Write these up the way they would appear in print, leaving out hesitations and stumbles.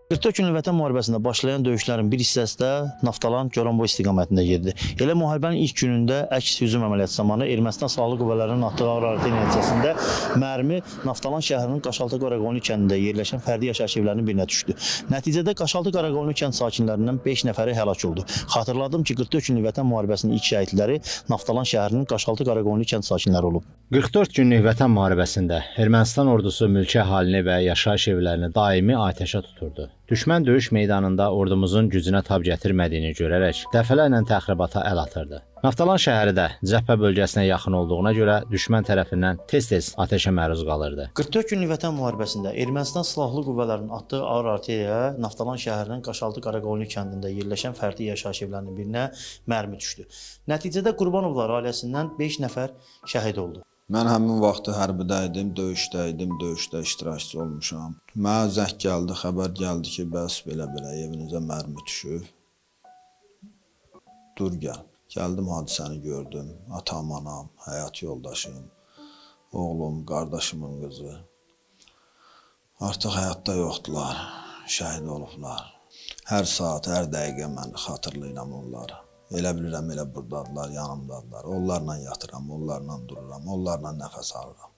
44 günlük Vətən müharibəsində başlayan döyüşlərin bir hissəsi də Naftalan, Goranboy istiqamətində gedir. Elə müharibənin ilk günündə əks hücum əməliyyatı zamanı Ermənistan silahlı qüvvələrinin atdığı ağır hərəkət nəticəsində mərmi Naftalan şəhərinin Qaşaltı Qaraqoyunlu kəndində yerləşən fərdi yaşayış evlərinin birinə düşdü. Nəticədə Qaşaltı Qaraqoyunlu kənd sakinlərindən 5 nəfəri həlak oldu. Xatırladım ki, 44 günlük Vətən müharibəsinin ilk şəhidləri Naftalan şəhərinin Qaşaltı Qaraqoyunlu kənd sakinləri olub. 44 günlük Vətən müharibəsində Ermənistan ordusu mülki əhalini və yaşayış evlərini daimi atəşə tuturdu. Düşmən döyüş meydanında ordumuzun gücünə tab gətirmədiyini görərək dəfələrlə təxribata əl atırdı. Naftalan şəhəri də cəbhə bölgəsinə yaxın olduğuna görə düşmən tərəfindən tez-tez atəşə məruz qalırdı. 44 günlük Vətən müharibəsində Ermənistan silahlı qüvvələrinin atdığı ağır artilleriya Naftalan şəhərinin Qaşaltı Qaraqoyunlu kəndində yerləşən fərdi yaşayış evlərinin birinə mərmi düşdü. Nəticədə Qurbanovlar ailəsindən 5 nəfər şəhid oldu. Mən həmin vaxtı hərbidə idim, döyüşdə iştirakçı olmuşam. Mənə zəng gəldi, xəbər gəldi ki, bəs belə evinizə mərmi düşüb. Dur gəl. Gəldim, hadisəni gördüm. Atam, anam, həyat yoldaşım, oğlum, qardaşımın qızı. Artıq həyatda yoxdular, şəhid olublar. Hər saat, hər dəqiqə mən xatırlayıram onları. Elə bilirəm, elə buradadılar, yanımdadılar. Onlarla yatıram, onlarla dururam, onlarla nəfəs alıram.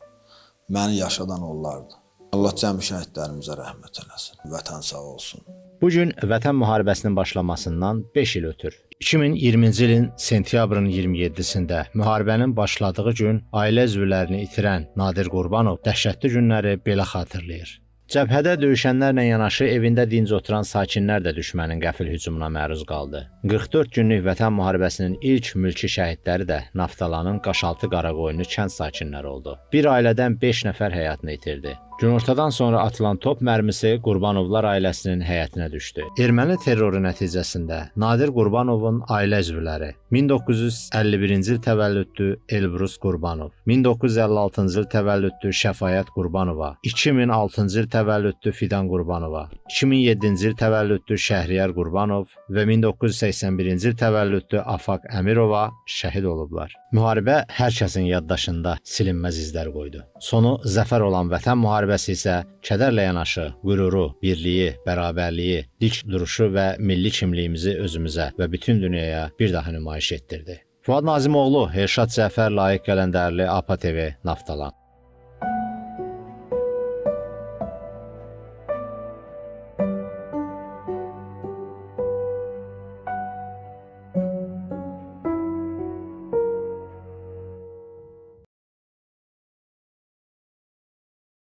Məni yaşadan onlardır. Allah cəmi şəhidlərimizə rəhmət eləsin. Vətən sağ olsun. Bu gün Vətən müharibəsinin başlamasından 5 il ötür. 2020-ci ilin sentyabrın 27-sində müharibənin başladığı gün ailə üzvlərini itirən Nadir Qurbanov dəhşətli günləri belə xatırlayır. Cəbhədə döyüşənlərlə yanaşı evində dinc oturan sakinlər də düşmənin qəfil hücumuna məruz qaldı. 44 günlük Vətən müharibəsinin ilk mülki şəhidləri də Naftalanın Qaşaltı Qaraqoyunlu kənd sakinləri oldu. Bir ailədən 5 nəfər həyatını itirdi. Günortadan sonra atılan top mərmisi Qurbanovlar ailəsinin həyətinə düşdü. Erməni terroru nəticəsində Nadir Qurbanovun ailə üzvləri 1951-ci il təvəllüdlü Elbrus Qurbanov, 1956-cı il təvəllüdlü Şəfayət Qurbanova, 2006-cı il təvəllüdlü Fidan Qurbanova, 2007-ci il təvəllüdlü Şəhriyar Qurbanov və 1981-ci il təvəllüdlü Afaq Əmirova şəhid olublar. Müharibə hər kəsin yaddaşında silinməz izlər qoydu. Sonu zəfər olan Vətən müharibəsi isə kədərlə yanaşı qüruru, birliyi, bərabərliyi, dik duruşu və milli kimliyimizi özümüzə və bütün dünyaya bir daha nümayiş etdirdi. Fuad Nazimoğlu, Elşad Cəfər, Layiq Qələndərli, APA TV, Naftalan.